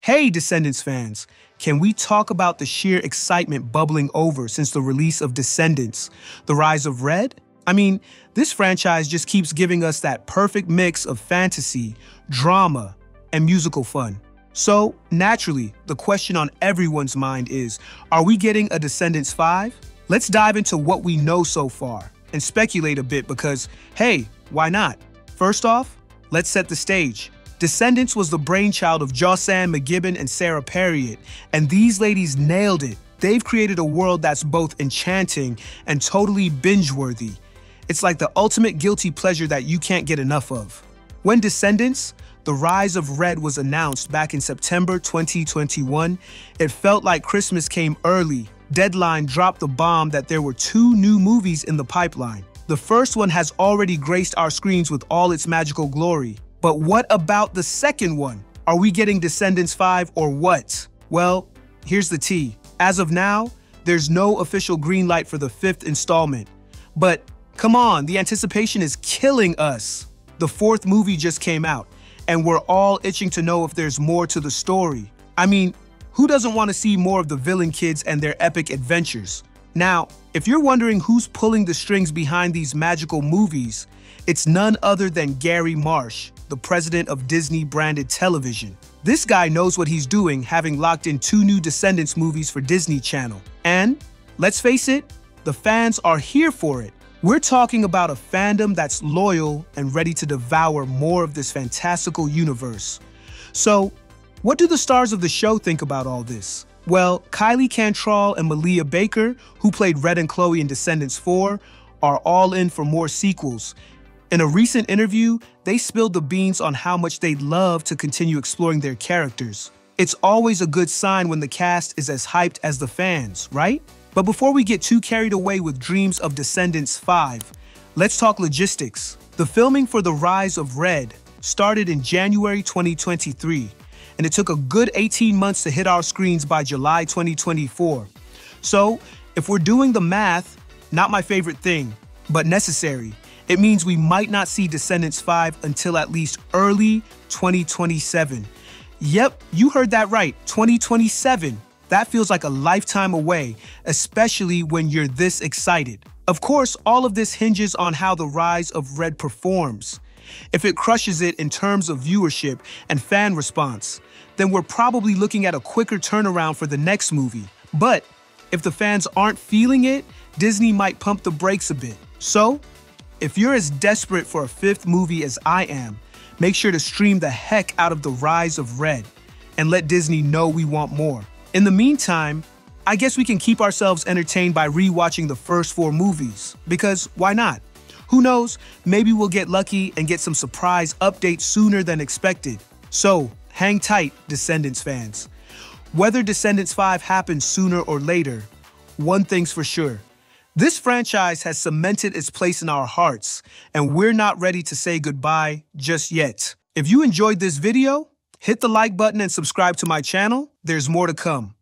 Hey, Descendants fans, can we talk about the sheer excitement bubbling over since the release of Descendants, The Rise of Red? I mean, this franchise just keeps giving us that perfect mix of fantasy, drama, and musical fun. So, naturally, the question on everyone's mind is, are we getting a Descendants 5? Let's dive into what we know so far and speculate a bit because, hey, why not? First off, let's set the stage. Descendants was the brainchild of Josanne McGibbon and Sarah Perriott, and these ladies nailed it. They've created a world that's both enchanting and totally binge-worthy. It's like the ultimate guilty pleasure that you can't get enough of. When Descendants, The Rise of Red was announced back in September 2021, it felt like Christmas came early. Deadline dropped the bomb that there were 2 new movies in the pipeline. The first one has already graced our screens with all its magical glory. But what about the second one? Are we getting Descendants 5 or what? Well, here's the tea. As of now, there's no official green light for the 5th installment. But come on, the anticipation is killing us. The 4th movie just came out, and we're all itching to know if there's more to the story. I mean, who doesn't want to see more of the villain kids and their epic adventures? Now, if you're wondering who's pulling the strings behind these magical movies, it's none other than Gary Marsh, the president of Disney-branded television. This guy knows what he's doing, having locked in 2 new Descendants movies for Disney Channel. And, let's face it, the fans are here for it. We're talking about a fandom that's loyal and ready to devour more of this fantastical universe. So, what do the stars of the show think about all this? Well, Kylie Cantrell and Malia Baker, who played Red and Chloe in Descendants 4, are all in for more sequels. In a recent interview, they spilled the beans on how much they'd love to continue exploring their characters. It's always a good sign when the cast is as hyped as the fans, right? But before we get too carried away with dreams of Descendants 5, let's talk logistics. The filming for The Rise of Red started in January 2023, and it took a good 18 months to hit our screens by July 2024. So, if we're doing the math, not my favorite thing, but necessary, it means we might not see Descendants 5 until at least early 2027. Yep, you heard that right, 2027. That feels like a lifetime away, especially when you're this excited. Of course, all of this hinges on how The Rise of Red performs. If it crushes it in terms of viewership and fan response, then we're probably looking at a quicker turnaround for the next movie. But if the fans aren't feeling it, Disney might pump the brakes a bit. So, if you're as desperate for a 5th movie as I am, make sure to stream the heck out of The Rise of Red and let Disney know we want more. In the meantime, I guess we can keep ourselves entertained by rewatching the first 4 movies, because why not? Who knows, maybe we'll get lucky and get some surprise updates sooner than expected. So, hang tight, Descendants fans. Whether Descendants 5 happens sooner or later, one thing's for sure. This franchise has cemented its place in our hearts, and we're not ready to say goodbye just yet. If you enjoyed this video, hit the like button and subscribe to my channel. There's more to come.